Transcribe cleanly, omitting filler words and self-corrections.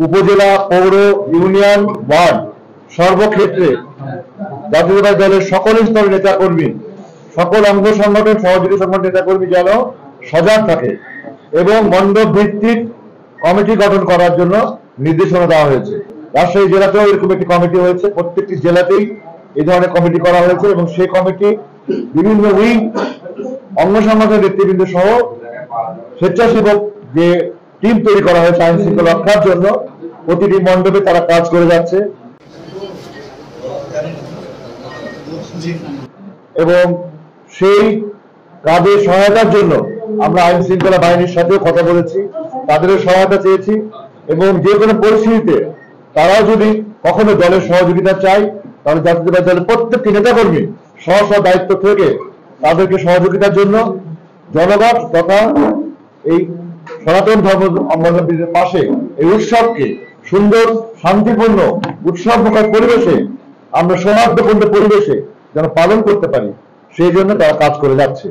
উপজেলা, পৌর, union, word সর্বক্ষেত্রে জাতীয়তাবাদী দলের সকল স্তরের নেতাকর্মী, সকল অঙ্গ সংগঠন, সহযোগী সংগঠন নেতাকর্মী যেন সজাগ থাকে এবং মণ্ডপ ভিত্তিক কমিটি গঠন করার জন্য নির্দেশনা দেওয়া হয়েছে। রাজশাহী জেলাতেও এরকম একটি কমিটি হয়েছে, প্রত্যেকটি জেলাতেই এই ধরনের কমিটি করা হয়েছে এবং সেই কমিটি বিভিন্ন উইং, অঙ্গ সংগঠনের নেতৃবৃন্দ সহ স্বেচ্ছাসেবক যে টিম তৈরি করা হয়েছে আইন শৃঙ্খলা রক্ষার জন্য, প্রতিটি মণ্ডপে তারা কাজ করে যাচ্ছে এবং সেই কাজে সহায়তার জন্য আমরা আইন শৃঙ্খলা বাহিনীর সাথেও কথা বলেছি, তাদেরও সহায়তা চেয়েছি এবং যে কোনো পরিস্থিতিতে তারাও যদি কখনো দলের সহযোগিতা চায় তাহলে জাতীয়তাবাদী দলের প্রত্যেকটি নেতাকর্মী স্ব দায়িত্ব থেকে তাদেরকে সহযোগিতার জন্য জনগণ তথা এই সনাতন ধর্ম অবলম্বীদের পাশে এই উৎসবকে সুন্দর, শান্তিপূর্ণ, উৎসবমুখর পরিবেশে আমরা সৌহার্দ্যপূর্ণ পরিবেশে যেন পালন করতে পারি সেই জন্য তারা কাজ করে যাচ্ছে।